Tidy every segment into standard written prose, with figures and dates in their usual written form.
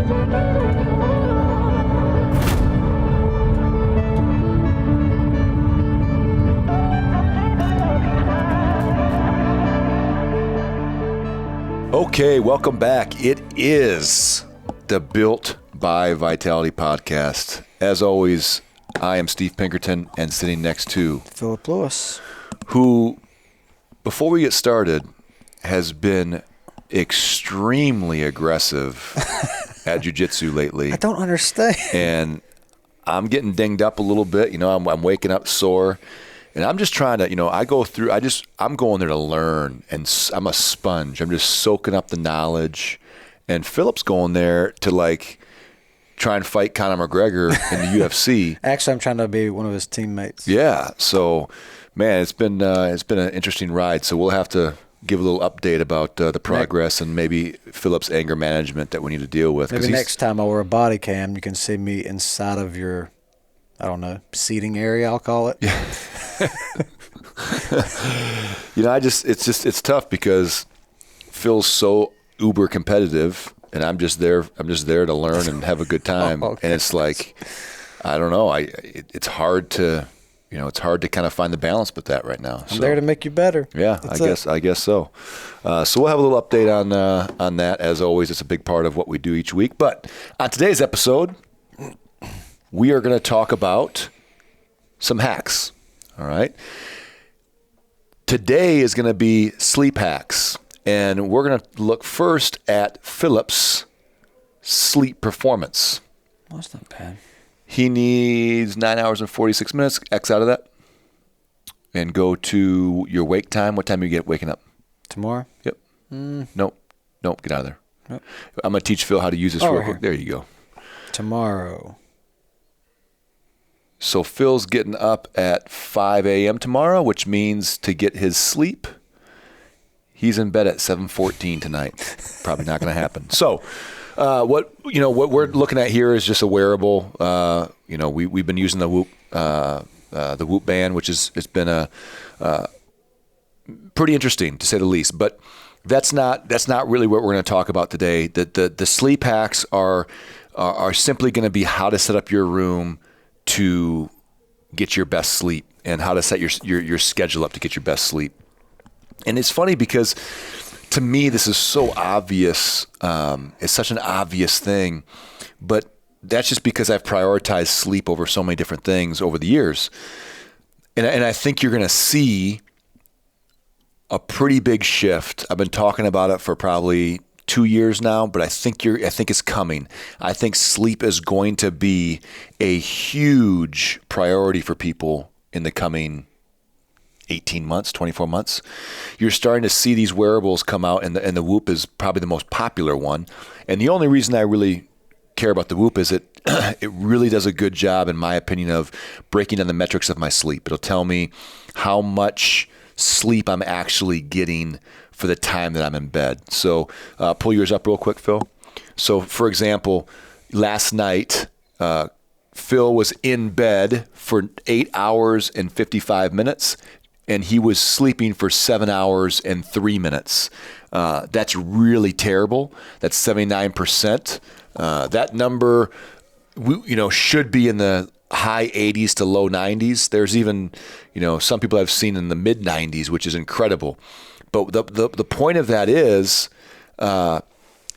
Okay, welcome back. It is the Built by Vitality podcast. As always, I am Steve Pinkerton, and sitting next to Philip Lewis, who, before we get started, has been extremely aggressive at jiu-jitsu lately. I don't understand. And I'm getting dinged up a little bit. You know, I'm waking up sore. And I'm just trying to, I'm going there to learn, and I'm a sponge. I'm just soaking up the knowledge. And Philip's going there to, try and fight Conor McGregor in the UFC. Actually, I'm trying to be one of his teammates. Yeah. So, man, it's been an interesting ride. So we'll have to give a little update about the progress and maybe Philip's anger management that we need to deal with. Maybe next time I wear a body cam, you can see me inside of your, I don't know, seating area, I'll call it. Yeah. It's tough because Phil's so uber competitive, and I'm just there to learn and have a good time. Okay. And it's like, I don't know, it's hard to kind of find the balance with that right now. I'm there to make you better. Yeah, I guess so. So we'll have a little update on that. As always, it's a big part of what we do each week. But on today's episode, we are going to talk about some hacks. All right. Today is going to be sleep hacks, and we're going to look first at Philip's sleep performance. Well, that's not bad. He needs 9 hours and 46 minutes. X out of that, and go to your wake time. What time do you get waking up? Tomorrow? Yep. Nope. Get out of there. Nope. I'm going to teach Phil how to use this real quick. There you go. Tomorrow. So Phil's getting up at 5 a.m. tomorrow, which means to get his sleep, he's in bed at 7:14 tonight. Probably not going to happen. So, what we're looking at here is just a wearable. We've been using the Whoop band, which it's been a pretty interesting to say the least. But that's not really what we're going to talk about today. The sleep hacks are simply going to be how to set up your room to get your best sleep, and how to set your schedule up to get your best sleep. And it's funny because to me, this is so obvious. It's such an obvious thing, but that's just because I've prioritized sleep over so many different things over the years. And I think you're going to see a pretty big shift. I've been talking about it for probably 2 years now, but I think it's coming. I think sleep is going to be a huge priority for people in the coming 18 months, 24 months. You're starting to see these wearables come out, and the Whoop is probably the most popular one. And the only reason I really care about the Whoop is it really does a good job, in my opinion, of breaking down the metrics of my sleep. It'll tell me how much sleep I'm actually getting for the time that I'm in bed. So pull yours up real quick, Phil. So for example, last night, Phil was in bed for 8 hours and 55 minutes, and he was sleeping for 7 hours and 3 minutes. That's really terrible. That's 79%. That number, should be in the high 80s to low 90s. There's even, some people I've seen in the mid 90s, which is incredible. But the point of that is,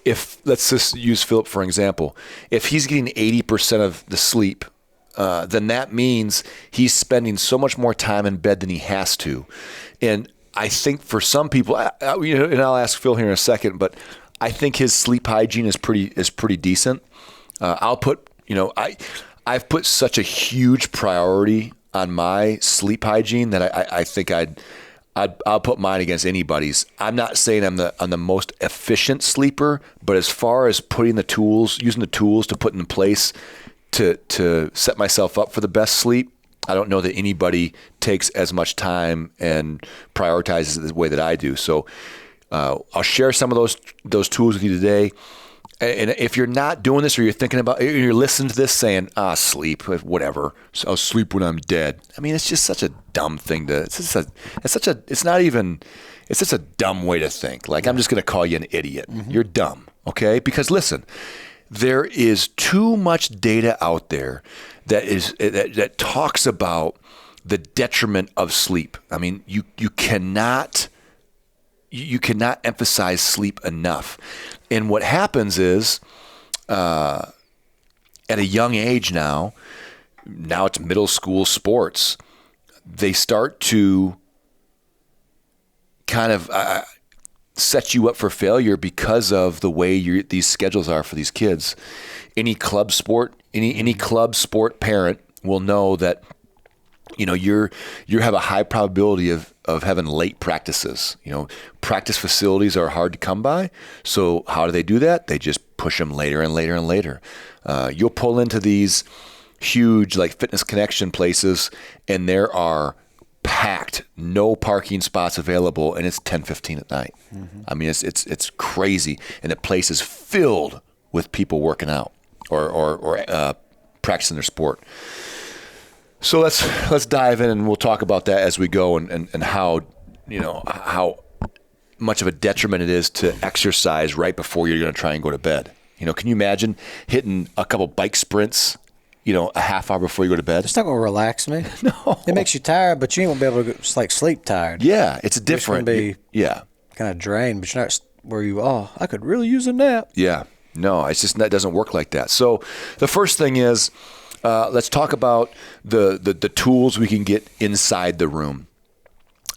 if let's just use Philip for example, if he's getting 80% of the sleep, then that means he's spending so much more time in bed than he has to. And I think for some people, and I'll ask Phil here in a second, but I think his sleep hygiene is pretty decent. I've put such a huge priority on my sleep hygiene that I think I'll put mine against anybody's. I'm not saying I'm the most efficient sleeper, but as far as using the tools to put in place to set myself up for the best sleep, I don't know that anybody takes as much time and prioritizes it the way that I do. So I'll share some of those tools with you today. And if you're not doing this, or you're thinking about, you're listening to this saying, sleep, whatever, I'll sleep when I'm dead. I mean, it's just such a dumb thing it's such a dumb way to think. Like, I'm just going to call you an idiot. Mm-hmm. You're dumb. Okay. Because listen, there is too much data out there that talks about the detriment of sleep. I mean, you cannot emphasize sleep enough. And what happens is, at a young age now it's middle school sports, they start to kind of set you up for failure because of the way these schedules are for these kids. Any club sport parent will know that, you know, you have a high probability of having late practices. You know, practice facilities are hard to come by. So how do they do that? They just push them later and later and later. You'll pull into these huge like Fitness Connection places, and there are packed, no parking spots available, and it's 10:15 at night. Mm-hmm. I mean, it's crazy, and the place is filled with people working out or practicing their sport. So let's dive in, and we'll talk about that as we go, and how, you know, how much of a detriment it is to exercise right before you're going to try and go to bed. You know, can you imagine hitting a couple bike sprints, you know, a half hour before you go to bed? It's not going to relax me. No. It makes you tired, but you ain't going to be able to just like sleep tired. Yeah, it's different. You're gonna be kind of drained, but you're not where I could really use a nap. Yeah. No, it's just, that doesn't work like that. So the first thing is, let's talk about the tools we can get inside the room.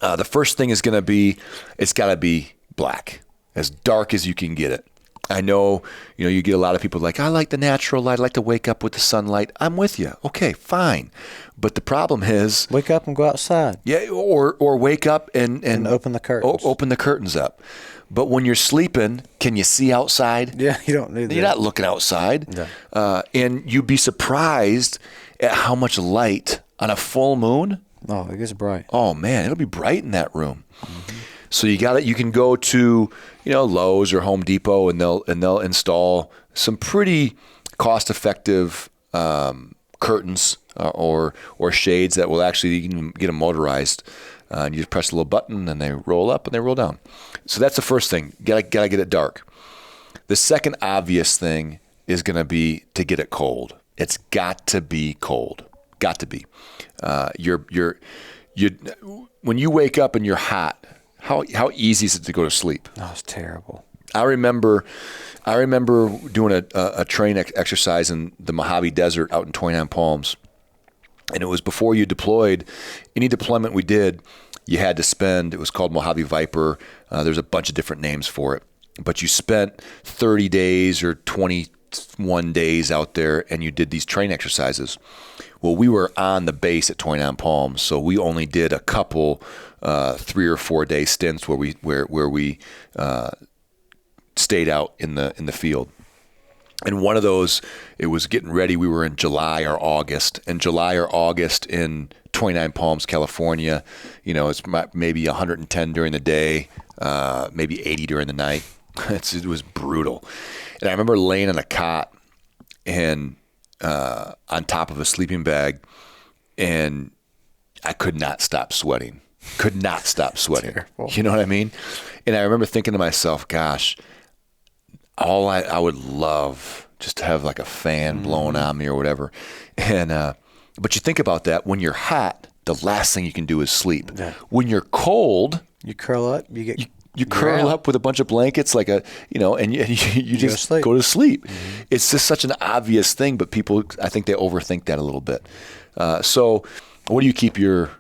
The first thing is going to be, it's got to be black, as dark as you can get it. I know, you know, you get a lot of people like, I like the natural light. I like to wake up with the sunlight. I'm with you. Okay, fine. But the problem is, wake up and go outside. Yeah, or wake up and open the curtains. Open the curtains up. But when you're sleeping, can you see outside? Yeah, you don't need that. You're not looking outside. Yeah. And you'd be surprised at how much light on a full moon. Oh, it gets bright. Oh man, it'll be bright in that room. Mm-hmm. So you can go to, you know, Lowe's or Home Depot, and they'll install some pretty cost-effective curtains or shades that will actually, you can get them motorized. And you just press a little button, and they roll up and they roll down. So that's the first thing. Gotta get it dark. The second obvious thing is going to be to get it cold. It's got to be cold. Got to be. When you wake up and you're hot, how easy is it to go to sleep? Oh, it's terrible. I remember doing a train exercise in the Mojave Desert out in 29 Palms. And it was before you deployed. Any deployment we did, you had to spend, it was called Mojave Viper. There's a bunch of different names for it. But you spent 30 days or 21 days out there, and you did these train exercises. Well, we were on the base at 29 Palms, so we only did a couple 3 or 4 day stints where we stayed out in the field. And one of those, it was getting ready. We were in July or August. And July or August in 29 Palms, California, you know, it's maybe 110 during the day, maybe 80 during the night. It was brutal. And I remember laying on a cot and on top of a sleeping bag, and I could not stop sweating. Terrible. You know what I mean? And I remember thinking to myself, gosh, I would love just to have like a fan blowing on me or whatever. And but you think about that, when you're hot, the last thing you can do is sleep. Yeah. When you're cold, you curl up, you curl up with a bunch of blankets, like and you just go to sleep. Mm-hmm. It's just such an obvious thing, but people, I think they overthink that a little bit. So what do you keep your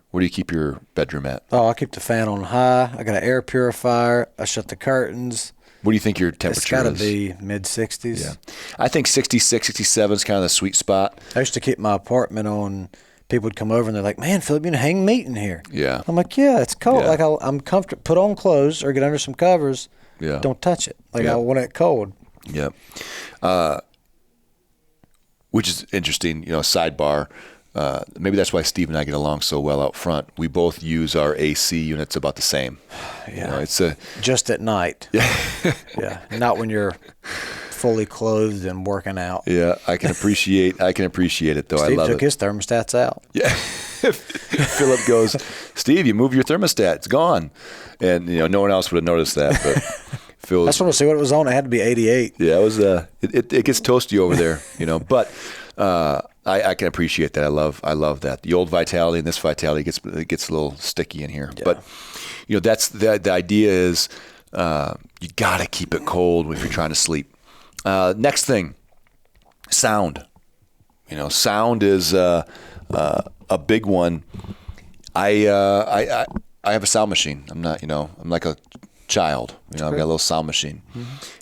bedroom at? Oh, I keep the fan on high. I got an air purifier. I shut the curtains. What do you think your temperature is? It's got to be mid-60s. Yeah. I think 66, 67 is kind of the sweet spot. I used to keep my apartment on. People would come over and they're like, man, Philip, you can hang meat in here. Yeah. I'm like, yeah, it's cold. Yeah. Like, I'm comfortable. Put on clothes or get under some covers. Yeah. Don't touch it. Like, I want it cold. Yeah. Which is interesting, you know, sidebar. Maybe that's why Steve and I get along so well out front. We both use our AC units about the same. Yeah. You know, just at night. Yeah. Yeah. Not when you're fully clothed and working out. Yeah, I can appreciate it though. Steve I love it. took his thermostats out. Yeah. Philip goes, Steve, you move your thermostat. It's gone. And you know, no one else would have noticed that, but Phil. I just want to see what it was on. It had to be 88. Yeah, it was. It gets toasty over there, But I can appreciate that. I love that. The old Vitality and this Vitality gets a little sticky in here. Yeah. But that's the idea is you got to keep it cold if you're trying to sleep. Next thing, sound. Sound is a big one. I have a sound machine. I'm not, I'm like a child. I've got a little sound machine. Mm-hmm.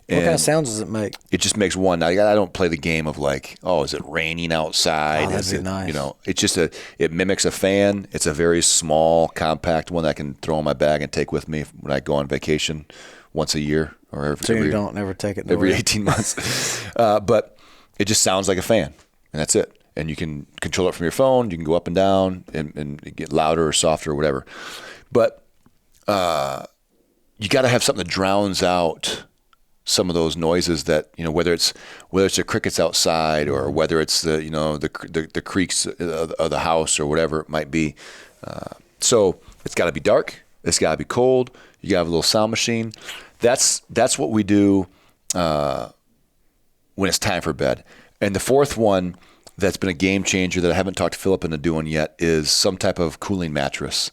What kind of sounds does it make? It just makes one. I don't play the game of like, is it raining outside? Oh, that'd be nice. It's just it mimics a fan. It's a very small, compact one that I can throw in my bag and take with me when I go on vacation once a year or you don't never take it every 18 months. But it just sounds like a fan, and that's it. And you can control it from your phone. You can go up and down and get louder or softer or whatever. But you got to have something that drowns out some of those noises that, whether it's the crickets outside or whether it's the creaks of the house or whatever it might be. So it's got to be dark. It's got to be cold. You got to have a little sound machine. That's what we do when it's time for bed. And the fourth one that's been a game changer that I haven't talked Philip into doing yet is some type of cooling mattress.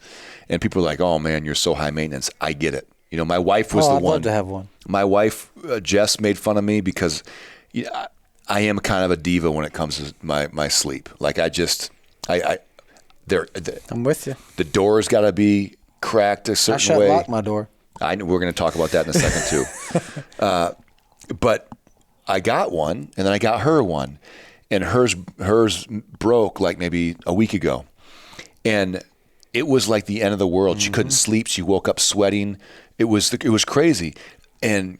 And people are like, "Oh man, you're so high maintenance." I get it. My wife was the I'd one. love to have one. My wife, Jess, made fun of me because I am kind of a diva when it comes to my sleep. Like I'm with you. The door's got to be cracked a certain way. I lock my door. We're going to talk about that in a second too. But I got one, and then I got her one, and hers broke like maybe a week ago, and it was like the end of the world. Mm-hmm. She couldn't sleep. She woke up sweating. It was crazy. And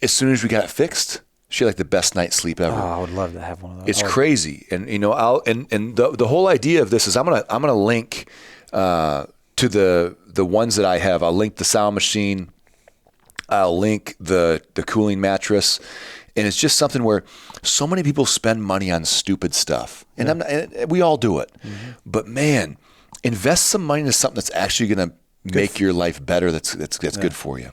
as soon as we got it fixed, she had like the best night's sleep ever. Oh, I would love to have one of those. It's crazy. And the whole idea of this is I'm gonna link to the ones that I have. I'll link the sound machine. I'll link the cooling mattress. And it's just something where so many people spend money on stupid stuff. And we all do it. Mm-hmm. But man, invest some money into something that's actually going to make your life better. That's good for you.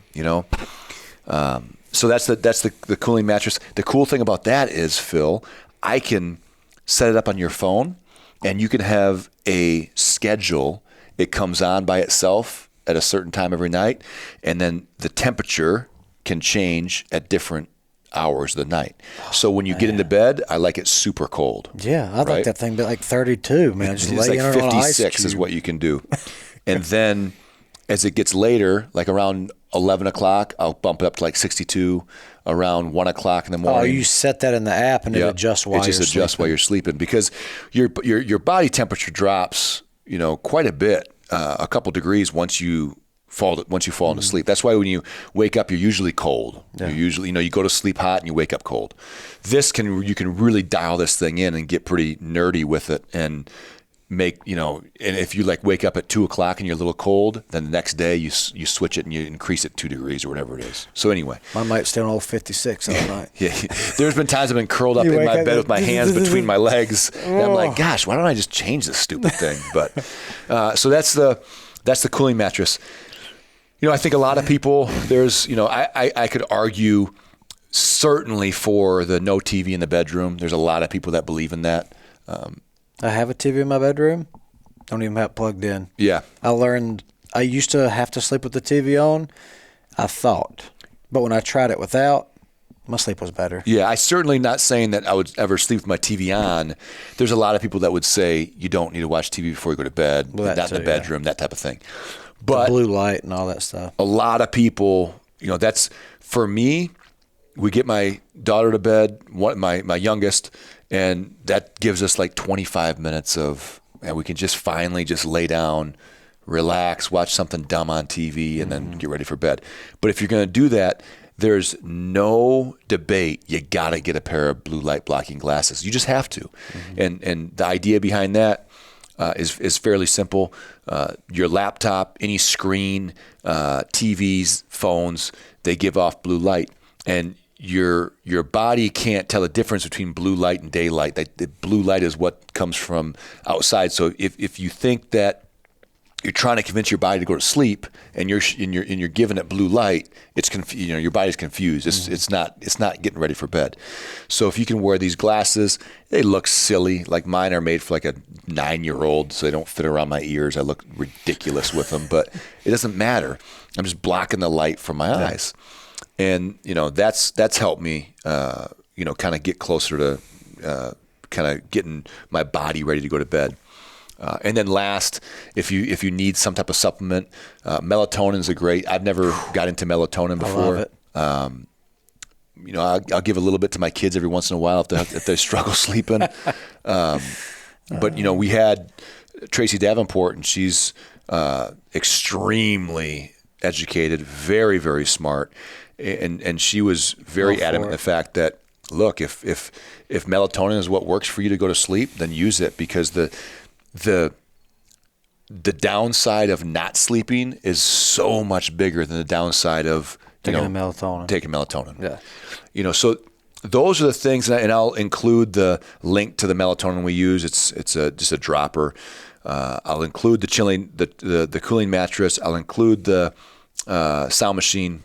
So that's the cooling mattress. The cool thing about that is, Phil, I can set it up on your phone, and you can have a schedule. It comes on by itself at a certain time every night, and then the temperature can change at different hours of the night. So when you get into bed, I like it super cold. Yeah, I'd like that thing to be like 32, man. Just it's lay like in an 56 is what you can do. And then as it gets later, like around 11 o'clock, I'll bump it up to like 62. Around 1 o'clock in the morning. Oh, you set that in the app and it adjusts while you're sleeping. It just adjusts while you're sleeping because your body temperature drops, quite a bit, a couple degrees once you fall into sleep. That's why when you wake up, you're usually cold. Yeah. You're usually, you go to sleep hot and you wake up cold. You can really dial this thing in and get pretty nerdy with it and make, and if you like wake up at 2 o'clock and you're a little cold, then the next day you switch it and you increase it 2 degrees or whatever it is. So anyway. Mine might stay on old 56 all night. Yeah. There's been times I've been curled up in my bed with my hands between my legs. And I'm like, gosh, why don't I just change this stupid thing? But, so that's the cooling mattress. I think a lot of people, I could argue certainly for the no TV in the bedroom. There's a lot of people that believe in that. I have a TV in my bedroom. Don't even have it plugged in. Yeah. I used to have to sleep with the TV on, I thought. But when I tried it without, my sleep was better. Yeah, I'm certainly not saying that I would ever sleep with my TV on. There's a lot of people that would say you don't need to watch TV before you go to bed, not in the bedroom, that type of thing. But the blue light and all that stuff. A lot of people, that's, for me, we get my daughter to bed, my youngest, and that gives us like 25 minutes and we can just finally just lay down, relax, watch something dumb on TV, and then get ready for bed. But if you're going to do that, there's no debate. You got to get a pair of blue light blocking glasses. You just have to. Mm-hmm. And the idea behind that is fairly simple. Your laptop, any screen, TVs, phones, they give off blue light, and your body can't tell the difference between blue light and daylight. The blue light is what comes from outside. So if you think that you're trying to convince your body to go to sleep, and you're giving it blue light. It's your body's confused. It's not getting ready for bed. So if you can wear these glasses, they look silly. Like mine are made for like a 9-year-old, so they don't fit around my ears. I look ridiculous with them, but it doesn't matter. I'm just blocking the light from my eyes, and that's helped me. Kind of get closer to kind of getting my body ready to go to bed. And then last, if you need some type of supplement, melatonin is I've never got into melatonin before. I love it. I'll give a little bit to my kids every once in a while if they struggle sleeping. But we had Tracy Davenport, and she's extremely educated, very, very smart. And she was very adamant in the fact that, look, if melatonin is what works for you to go to sleep, then use it, because the downside of not sleeping is so much bigger than the downside of taking melatonin. Yeah. So those are the things, and I'll include the link to the melatonin we use. It's just a dropper. I'll include the cooling mattress. I'll include the sound machine.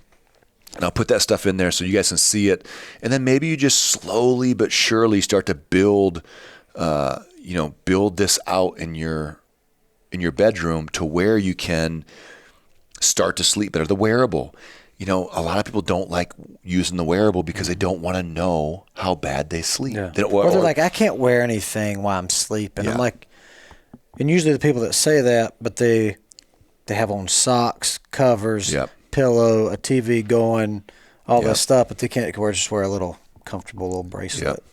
And I'll put that stuff in there so you guys can see it. And then maybe you just slowly but surely start to build this out in your bedroom to where you can start to sleep better. The wearable, a lot of people don't like using the wearable because they don't want to know how bad they sleep. Yeah. Or they're like, I can't wear anything while I'm sleeping. Yeah. I'm like, and usually the people that say that, but they have on socks, covers, pillow, a TV going, all that stuff, but they can't just wear a little comfortable little bracelet.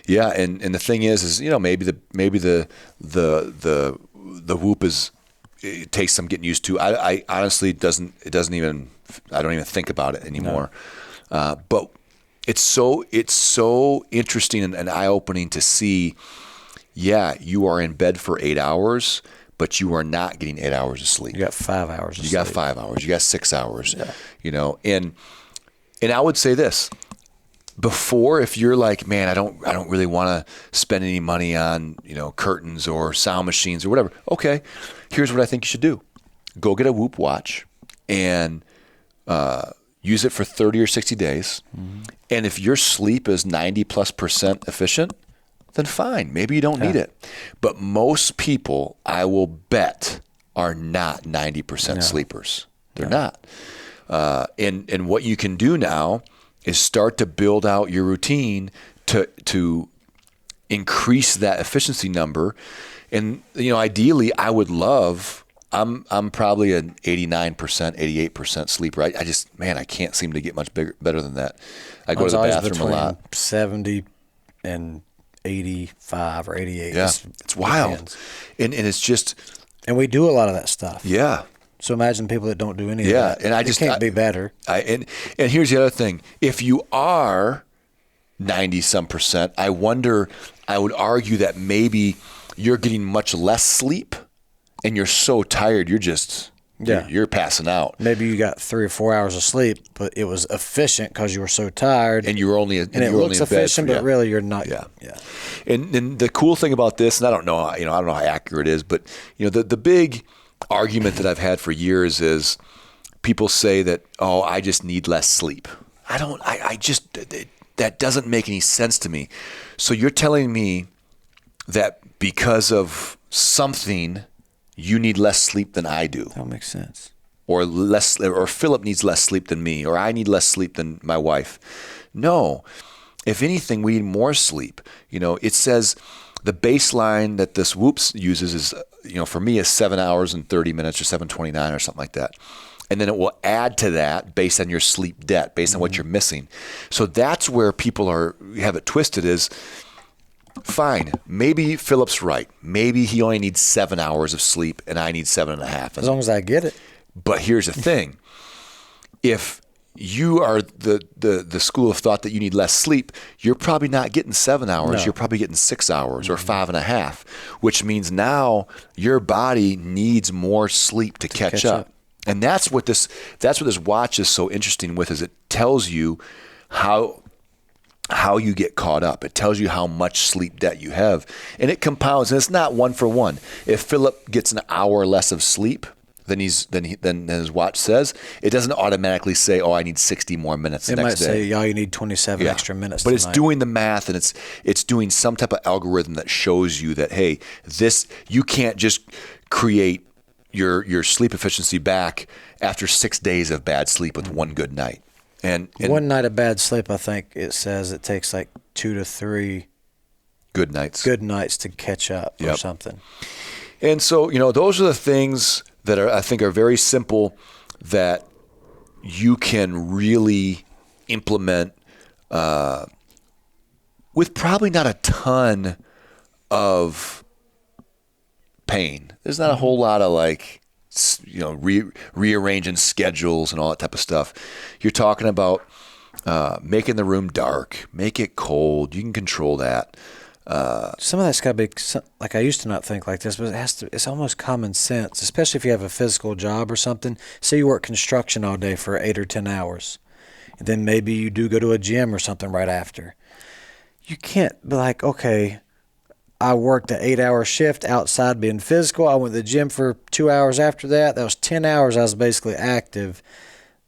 Yeah, and the thing is maybe the Whoop it takes some getting used to. I honestly I don't even think about it anymore. No. But it's so interesting and eye opening to see. Yeah, you are in bed for 8 hours, but you are not getting 8 hours of sleep. You got 5 hours of sleep. You got 5 hours. You got 6 hours. Yeah. And I would say this. Before, if you're like, man, I don't really want to spend any money on, curtains or sound machines or whatever. Okay, here's what I think you should do. Go get a Whoop watch and use it for 30 or 60 days. Mm-hmm. And if your sleep is 90+% efficient, then fine. Maybe you don't need it. But most people, I will bet, are not 90% sleepers. They're not. And what you can do now is start to build out your routine to increase that efficiency number. And ideally, I would love. I'm probably an 89%, 88% sleeper. I can't seem to get much better than that. I go to the bathroom a lot. 70 and 85 or 88. Yeah, it's wild. And it's just. And we do a lot of that stuff. Yeah. So imagine people that don't do any of that. And it can't be better. And here's the other thing. If you are 90-some%, I would argue that maybe you're getting much less sleep and you're so tired you're passing out. Maybe you got 3 or 4 hours of sleep, but it was efficient because you were so tired. And you were only and it looks efficient, but really you're not. Yeah. And the cool thing about this, and I don't know how accurate it is, but the big argument that I've had for years is people say that, I just need less sleep. That doesn't make any sense to me. So you're telling me that because of something, you need less sleep than I do. That makes sense. Or Philip needs less sleep than me, or I need less sleep than my wife. No. If anything, we need more sleep. It says the baseline that this Whoops uses is, for me, is 7 hours and 30 minutes or 7:29 or something like that. And then it will add to that based on your sleep debt, based on what you're missing. So that's where people have it twisted is, fine, maybe Philip's right. Maybe he only needs 7 hours of sleep and I need 7.5. As long as I get it. But here's the thing. If you are the school of thought that you need less sleep, you're probably not getting 7 hours. No. You're probably getting 6 hours or 5.5, which means now your body needs more sleep to catch up. And that's what this watch is so interesting with, is it tells you how how you get caught up. It tells you how much sleep debt you have, and it compounds. And it's not one for one. If Philip gets an hour less of sleep than his watch says, it doesn't automatically say, "Oh, I need 60 more minutes the next day." It might say, "Oh, you need 27 extra minutes." But tonight. It's doing the math, and it's doing some type of algorithm that shows you that, hey, you can't just create your sleep efficiency back after 6 days of bad sleep with one good night. And one night of bad sleep, I think it says it takes like 2 to 3 good nights to catch up or something. And so, those are the things that I think are very simple that you can really implement with probably not a ton of pain. There's not a whole lot of rearranging schedules and all that type of stuff. You're talking about making the room dark, make it cold. You can control that. Some of that's got to be like, I used to not think like this, but it's almost common sense, especially if you have a physical job or something. Say you work construction all day for 8 or 10 hours, and then maybe you do go to a gym or something right after. You can't be like, okay, I worked an 8-hour shift outside being physical. I went to the gym for 2 hours after that. That was 10 hours I was basically active,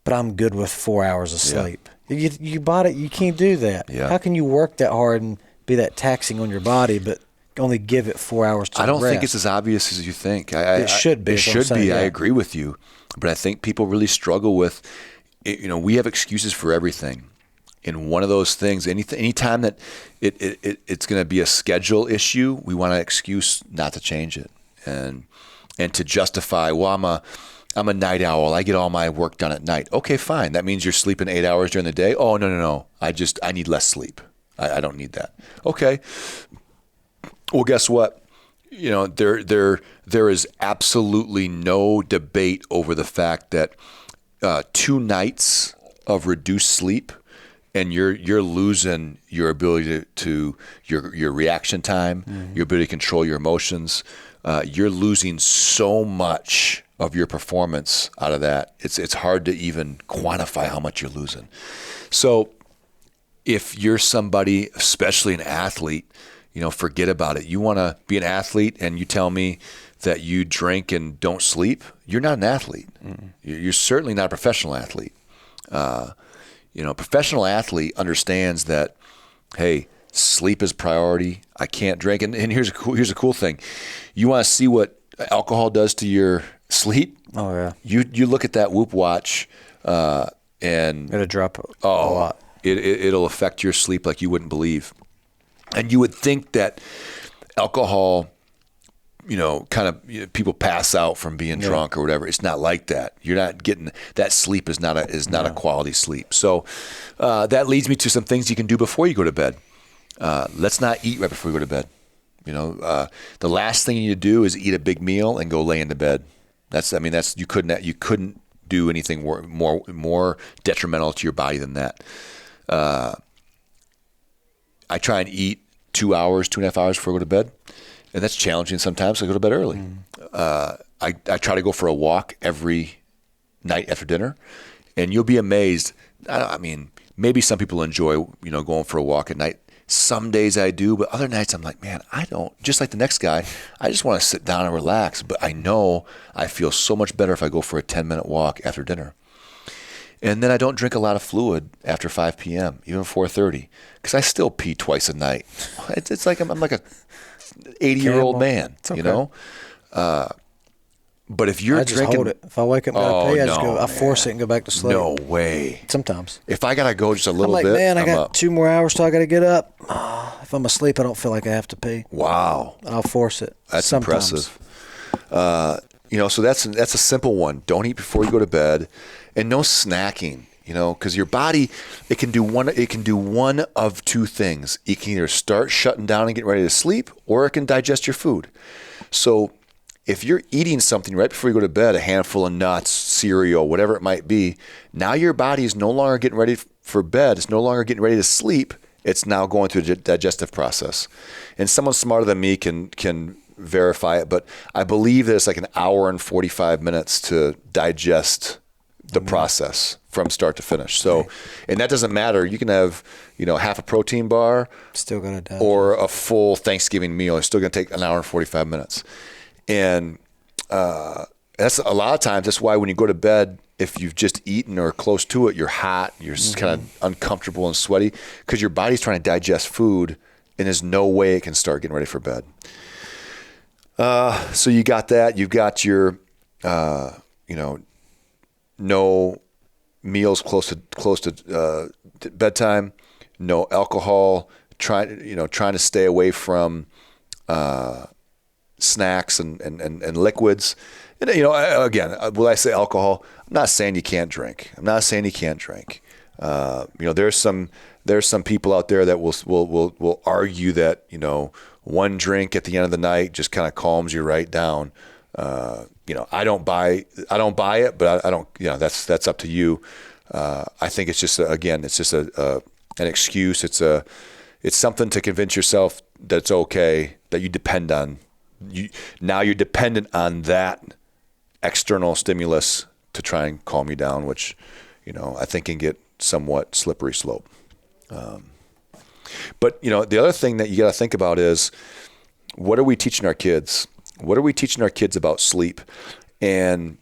but I'm good with 4 hours of sleep. You bought it. You can't do that. Yeah. How can you work that hard and be that taxing on your body, but only give it 4 hours to rest? I don't think it's as obvious as you think. It should be. It should be. Yeah. I agree with you. But I think people really struggle with, we have excuses for everything. And one of those things, anytime that it's going to be a schedule issue, we want an excuse not to change it, and to justify, well, I'm a night owl. I get all my work done at night. Okay, fine. That means you're sleeping 8 hours during the day. Oh, no. I need less sleep. I don't need that. Okay. Well, guess what? There is absolutely no debate over the fact that 2 nights of reduced sleep, and you're losing your ability to your reaction time, your ability to control your emotions. You're losing so much of your performance out of that. It's hard to even quantify how much you're losing. So if you're somebody, especially an athlete, forget about it. You want to be an athlete and you tell me that you drink and don't sleep, you're not an athlete. You're certainly not a professional athlete. A professional athlete understands that, hey, sleep is priority. I can't drink. And here's a cool thing. You want to see what alcohol does to your sleep? Oh, yeah. You look at that Whoop watch and it'll drop a lot. It'll affect your sleep like you wouldn't believe. And you would think that alcohol, people pass out from being drunk or whatever. It's not like that. You're not getting that sleep is not a quality sleep. So that leads me to some things you can do before you go to bed. Let's not eat right before you go to bed. The last thing you need to do is eat a big meal and go lay into bed. You couldn't do anything more detrimental to your body than that. I try and eat 2.5 hours before I go to bed. And that's challenging sometimes, so I go to bed early. I try to go for a walk every night after dinner, and you'll be amazed. Maybe some people enjoy, going for a walk at night. Some days I do, but other nights I'm like, man, I don't. Just like the next guy, I just want to sit down and relax. But I know I feel so much better if I go for a 10-minute walk after dinner. And then I don't drink a lot of fluid after 5 p.m., even 4:30, because I still pee twice a night. It's like I'm like a 80-year-old man, okay. But if you're just drinking, hold it. If I wake up and gotta pee, I force it and go back to sleep. No way. Sometimes. If I gotta go just a little bit, I'm like, man, I got up. 2 more hours till I gotta get up. If I'm asleep, I don't feel like I have to pee. Wow. I'll force it. That's sometimes. Impressive. So that's a simple one. Don't eat before you go to bed, and no snacking. Because your body, it can do one of 2 things. It can either start shutting down and getting ready to sleep, or it can digest your food. So if you're eating something right before you go to bed, a handful of nuts, cereal, whatever it might be, now your body is no longer getting ready for bed. It's no longer getting ready to sleep. It's now going through a digestive process. And someone smarter than me can verify it, but I believe that it's like an hour and 45 minutes to digest the process from start to finish. So, and that doesn't matter. You can have, half a protein bar, still gonna digest, or a full Thanksgiving meal. It's still going to take an hour and 45 minutes. And that's a lot of times. That's why when you go to bed, if you've just eaten or close to it, you're hot, you're kind of uncomfortable and sweaty because your body's trying to digest food, and there's no way it can start getting ready for bed. So you got that. You've got your, no meals close to bedtime, no alcohol. Trying to stay away from snacks and liquids. And, again, will I say alcohol? I'm not saying you can't drink. There's some people out there that will argue that, one drink at the end of the night just kind of calms you right down. I don't buy it, but I don't, that's up to you. I think it's just, an excuse. It's something to convince yourself that it's okay, that you depend on. Now you're dependent on that external stimulus to try and calm you down, which, I think can get somewhat slippery slope. But, the other thing that you got to think about is, what are we teaching our kids? What are we teaching our kids about sleep? And,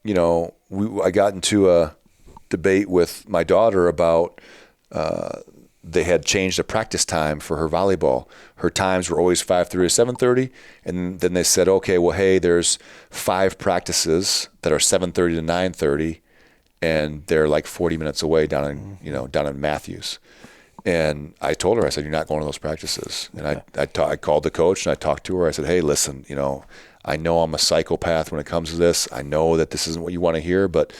I got into a debate with my daughter about, they had changed the practice time for her volleyball. Her times were always 5:30 to 7:30. And then they said, okay, well, hey, there's 5 practices that are 7:30 to 9:30. And they're like 40 minutes away down in Matthews. And I told her, I said, you're not going to those practices. And I called the coach and I talked to her. I said, hey, listen, I know I'm a psychopath when it comes to this. I know that this isn't what you want to hear, but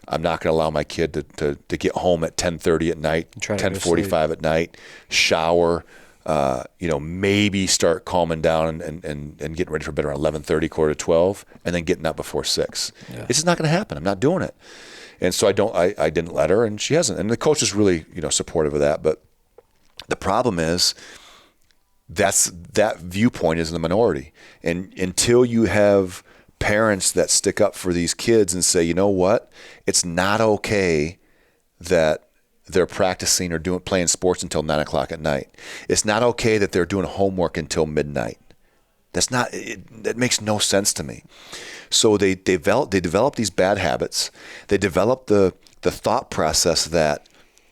I'm not going to allow my kid to get home at 10:30 at night, 10:45 at night, shower, maybe start calming down and getting ready for bed around 11:30, quarter to 12, and then getting up before 6. Yeah. This is not going to happen. I'm not doing it. And so I didn't let her, and she hasn't. And the coach is really, supportive of that. But the problem is that viewpoint is in the minority. And until you have parents that stick up for these kids and say, you know what, it's not okay that they're practicing or playing sports until 9 o'clock at night. It's not okay that they're doing homework until midnight. That makes no sense to me. So they develop these bad habits. They develop the thought process that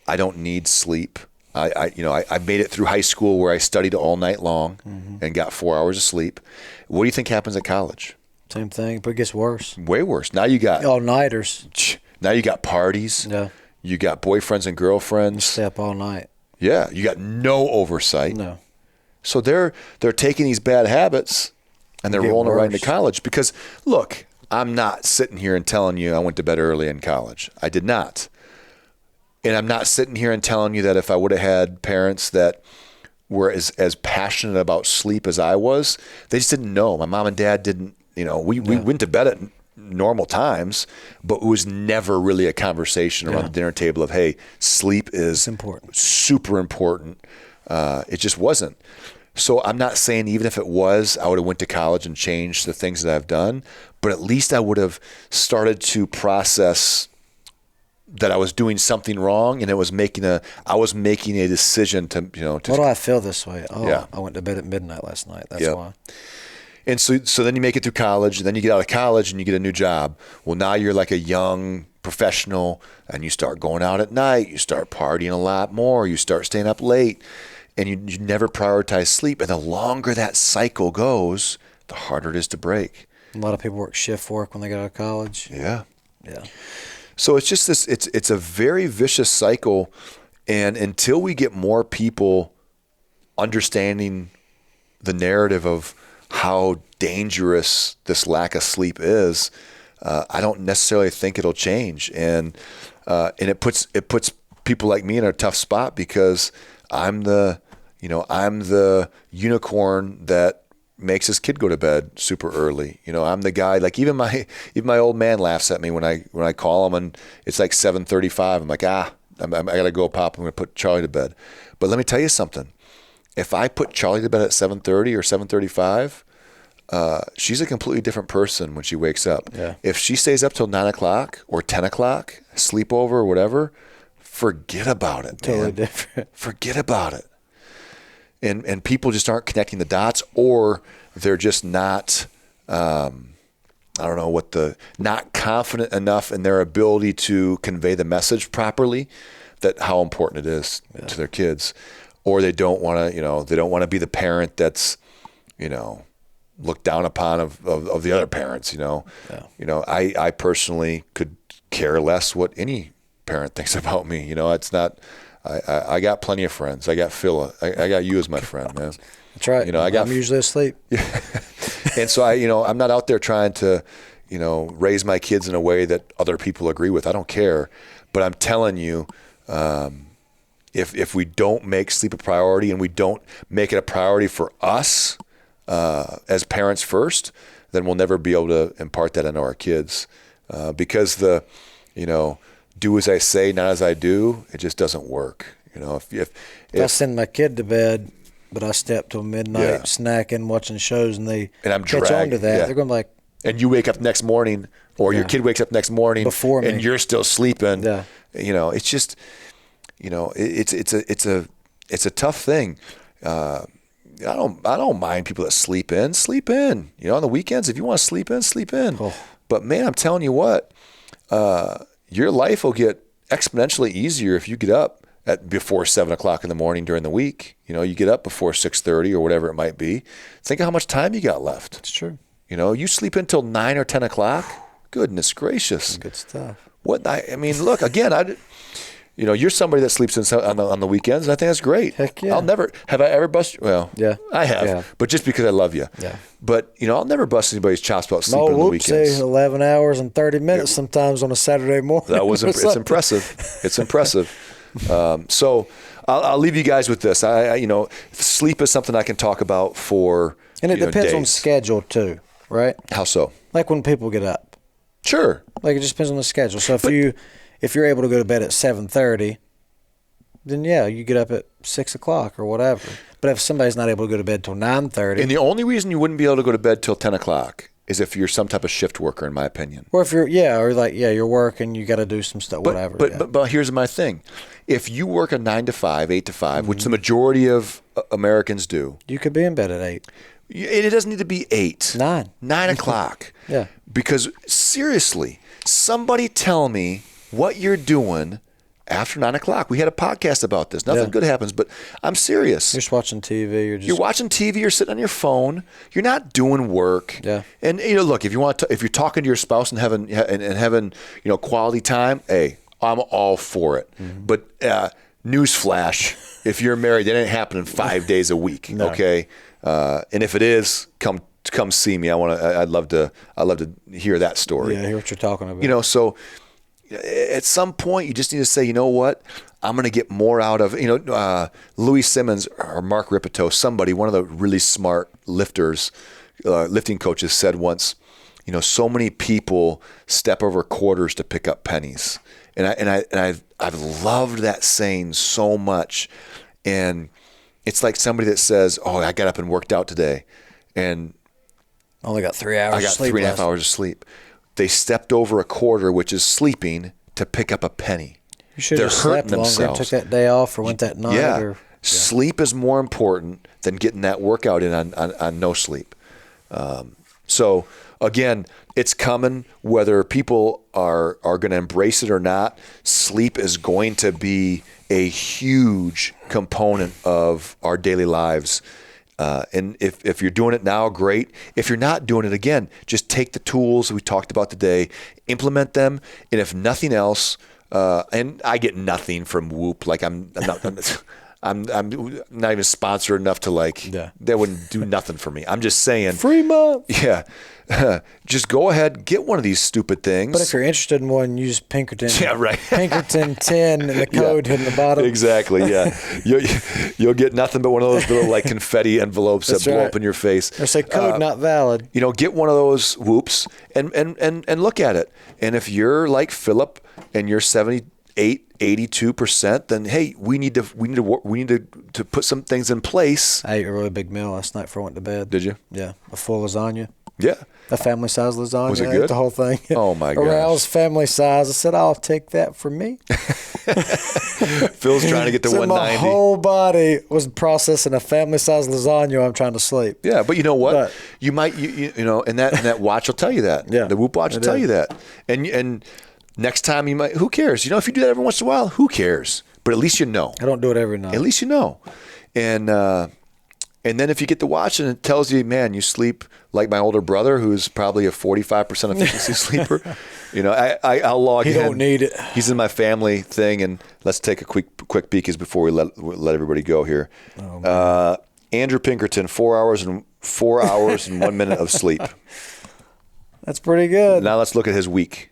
I don't need sleep. I made it through high school where I studied all night long and got 4 hours of sleep. What do you think happens at college? Same thing, but it gets worse. Way worse. Now you got all-nighters. Now you got parties. Yeah. You got boyfriends and girlfriends. Stay up all night. Yeah. You got no oversight. No. So they're taking these bad habits and they're rolling it right into college. Because, look, I'm not sitting here and telling you I went to bed early in college. I did not. And I'm not sitting here and telling you that if I would have had parents that were as passionate about sleep as I was, they just didn't know. My mom and dad didn't, we went to bed at normal times, but it was never really a conversation around the dinner table of, hey, sleep is important. Super important. It just wasn't. So I'm not saying even if it was, I would have went to college and changed the things that I've done, but at least I would have started to process that I was doing something wrong, and I was making a decision to. Why do I feel this way? Oh, I went to bed at midnight last night. That's why. And so then you make it through college, and then you get out of college and you get a new job. Well, now you're like a young professional, and you start going out at night. You start partying a lot more. You start staying up late, and you never prioritize sleep. And the longer that cycle goes, the harder it is to break. A lot of people work shift work when they get out of college. Yeah. Yeah. So it's just this. It's a very vicious cycle, and until we get more people understanding the narrative of how dangerous this lack of sleep is, I don't necessarily think it'll change. And it puts people like me in a tough spot because I'm the unicorn that makes his kid go to bed super early. I'm the guy, like even my old man laughs at me when I call him and it's like 7:35. I'm like, I gotta go, Pop. I'm gonna put Charlie to bed. But let me tell you something. If I put Charlie to bed at 7:30 or 7:35, she's a completely different person when she wakes up. Yeah. If she stays up till 9 o'clock or 10 o'clock, sleepover or whatever, forget about it, Totally man. different. Forget about it. And people just aren't connecting the dots, or they're just not, not confident enough in their ability to convey the message properly, that how important it is to their kids. Or they don't want to, they don't want to be the parent that's, looked down upon of the other parents, I personally could care less what any parent thinks about me. It's not, I got plenty of friends. I got Phil. I got you as my friend, man. That's right. I'm usually asleep. And so I'm not out there trying to, raise my kids in a way that other people agree with. I don't care. But I'm telling you, if we don't make sleep a priority, and we don't make it a priority for us as parents first, then we'll never be able to impart that into our kids. Because do as I say, not as I do, it just doesn't work. If I send my kid to bed, but I stay up till midnight snacking, watching shows, and I'm catch on to that, they're going to be like, and you wake up next morning, or your kid wakes up next morning before me, and you're still sleeping. Yeah. It's just, it's a tough thing. I don't mind people that sleep in. On the weekends, if you want to sleep in. Oh. But man, I'm telling you what, your life will get exponentially easier if you get up before 7 o'clock in the morning during the week. You get up before 6:30 or whatever it might be. Think of how much time you got left. It's true. You sleep until 9 or 10 o'clock. Goodness gracious. Good stuff. Look, again, you're somebody that sleeps on the weekends, and I think that's great. Heck yeah. Have I ever busted? Well, yeah, I have, yeah. But just because I love you. Yeah. But, I'll never bust anybody's chops about sleeping on the weekends. 11 hours and 30 minutes sometimes on a Saturday morning. It's impressive. It's impressive. So I'll leave you guys with this. Sleep is something I can talk about for and it depends days. on schedule too, right? How so? Like when people get up. Sure. Like it just depends on the schedule. So if you're able to go to bed at 7:30, then you get up at 6 o'clock or whatever. But if somebody's not able to go to bed till 9:30, and the only reason you wouldn't be able to go to bed till 10 o'clock is if you're some type of shift worker, in my opinion. Or if you're working, you got to do some stuff, whatever. But here's my thing: if you work a 9 to 5, 8 to 5, which the majority of Americans do, you could be in bed at 8. It doesn't need to be 8. 9 o'clock. Yeah. Because seriously, somebody tell me what you're doing after 9 o'clock. We had a podcast about this. Nothing good happens, but I'm serious. You're just watching TV. You're watching TV. You're sitting on your phone. You're not doing work. Yeah. And look, if you're talking to your spouse and having quality time, hey, I'm all for it. Mm-hmm. But newsflash: if you're married, that ain't happening 5 days a week. No. Okay. And if it is, come see me. I'd love to hear that story. Yeah, I hear what you're talking about. So at some point you just need to say, you know what, I'm going to get more out of, Louis Simmons or Mark Ripito, one of the really smart lifting coaches said once, so many people step over quarters to pick up pennies. And I've loved that saying so much. And it's like somebody that says, oh, I got up and worked out today and only got 3 hours. I got 3.5 hours of sleep. They stepped over a quarter, which is sleeping, to pick up a penny. You should have slept longer, took that day off, or went that night. Yeah. Sleep is more important than getting that workout in on no sleep. So again, it's coming. Whether people are going to embrace it or not, sleep is going to be a huge component of our daily lives. And if you're doing it now, great. If you're not doing it, again, just take the tools we talked about today, implement them, and if nothing else, and I get nothing from Whoop. Like I'm not even sponsored enough to that wouldn't do nothing for me. I'm just saying. Free month. Yeah. Just go ahead, get one of these stupid things. But if you're interested in one, use Pinkerton. Yeah, right. Pinkerton 10 and the code hidden in the bottom. Exactly, yeah. You'll get nothing but one of those little confetti envelopes that blow up in your face. Or say code not valid. Get one of those Whoops and look at it. And if you're like Philip and you're 70 82%, then hey, we need to put some things in place. I ate a really big meal last night before I went to bed. Did you? Yeah, a full lasagna. Yeah. A family size lasagna. Was it I good? ate the whole thing. Oh my gosh. Aroused family size. I said, I'll take that for me. Phil's trying to get to so 190. My whole body was processing a family size lasagna while I'm trying to sleep. Yeah, but you know what? You might you know, and that watch will tell you that. Yeah. The Whoop watch will tell you that. And next time you might, who cares? You know, if you do that every once in a while, who cares? But at least you know. I don't do it every night. At least you know. And then if you get the watch and it tells you, man, you sleep like my older brother, who's probably a 45% efficiency sleeper. You know, I'll log in. He don't need it. He's in my family thing, and let's take a quick peek as before we let everybody go here. Oh, Andrew Pinkerton, 4 hours and 1 minute of sleep. That's pretty good. Now let's look at his week.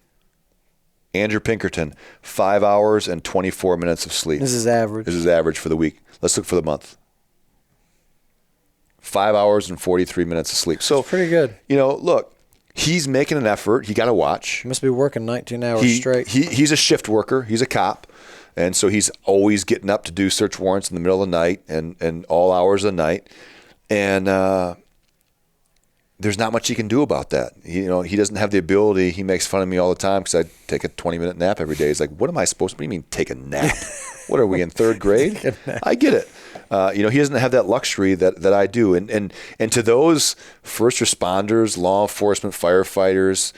Andrew Pinkerton, 5 hours and 24 minutes of sleep. This is average. This is average for the week. Let's look for the month. 5 hours and 43 minutes of sleep. So that's pretty good. You know, look, he's making an effort. He got a watch. He must be working 19 hours straight. He's a shift worker. He's a cop. And so he's always getting up to do search warrants in the middle of the night and all hours of the night. And there's not much he can do about that. You know, he doesn't have the ability. He makes fun of me all the time because I take a 20-minute nap every day. He's like, what am I supposed to? What do you mean take a nap? What are we in third grade? I get it. You know, he doesn't have that luxury that I do. And to those first responders, law enforcement, firefighters,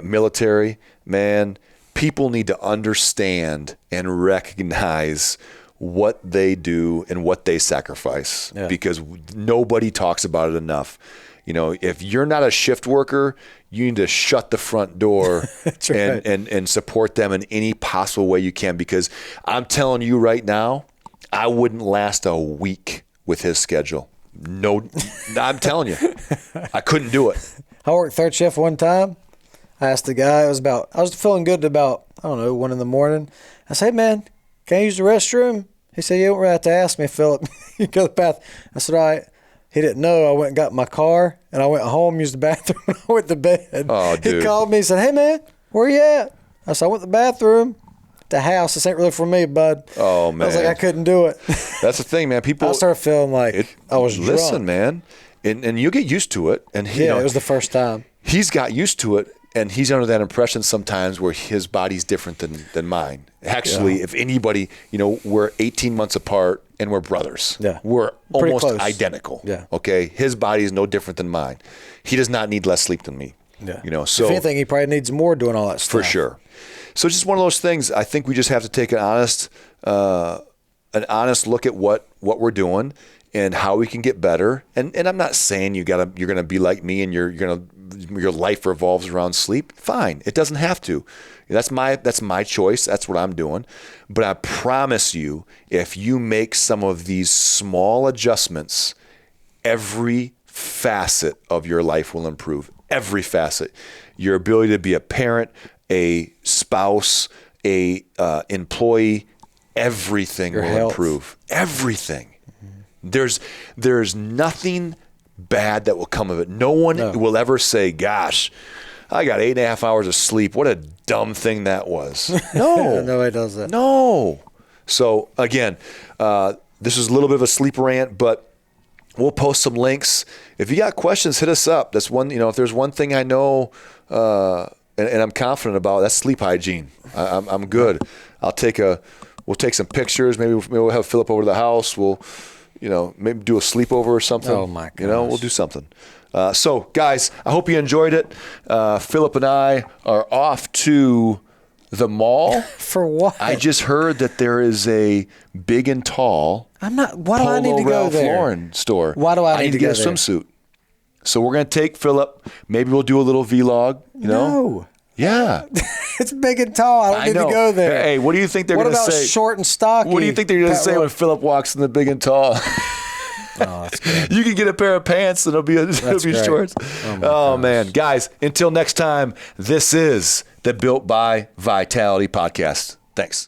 military, man, people need to understand and recognize what they do and what they sacrifice because nobody talks about it enough. You know, if you're not a shift worker, you need to shut the front door and support them in any possible way you can, because I'm telling you right now, I wouldn't last a week with his schedule. No, I'm telling you, I couldn't do it. I worked third shift one time. I asked the guy, I was feeling good at about, 1 a.m. I said, hey man, can I use the restroom? He said, you don't really have to ask me, Philip. You go to the bathroom. I said, all right. He didn't know. I went and got in my car, and I went home, used the bathroom, and I went to bed. Oh, dude. He called me and said, hey, man, where you at? I said, I went to the bathroom. The house, this ain't really for me, bud. Oh, man. I was like, I couldn't do it. That's the thing, man. People. I started feeling like I was drunk. Listen, man, and you'll get used to it. And it was the first time. He's got used to it, and he's under that impression sometimes where his body's different than mine. Actually, if anybody, we're 18 months apart and we're brothers. Yeah. We're pretty almost close. identical. Yeah. Okay. His body is no different than mine. He does not need less sleep than me. Yeah. So if anything, he probably needs more doing all that stuff. For sure. So it's just one of those things. I think we just have to take an honest look at what we're doing and how we can get better. And I'm not saying you're gonna be like me and your life revolves around sleep. Fine. It doesn't have to. That's my choice. That's what I'm doing. But I promise you, if you make some of these small adjustments, every facet of your life will improve. Every facet. Your ability to be a parent, a spouse, a employee, everything your will health. improve. Everything. Mm-hmm. There's nothing bad that will come of it. No one will ever say, gosh, I got 8.5 hours of sleep. What a dumb thing that was. No. Nobody does that. No. So again, this is a little bit of a sleep rant, but we'll post some links. If you got questions, hit us up. That's one, if there's one thing I know and I'm confident about, that's sleep hygiene. I'm good. We'll take some pictures. Maybe we'll have Philip over to the house. We'll, maybe do a sleepover or something. Oh my gosh. We'll do something. So guys, I hope you enjoyed it. Philip and I are off to the mall. For what? I just heard that there is a big and tall why do I need to go Ralph there? Lauren store. Why do I need to get go a there? swimsuit? So we're going to take Philip. Maybe we'll do a little vlog, No. Yeah. It's big and tall. I don't need to go there. Hey, what do you think they're going to say? What about short and stocky? What do you think they're going to say when Philip walks in the big and tall? Oh, that's good. You can get a pair of pants and it'll be shorts. Oh man. Guys, until next time, this is the Built by Vitality podcast. Thanks.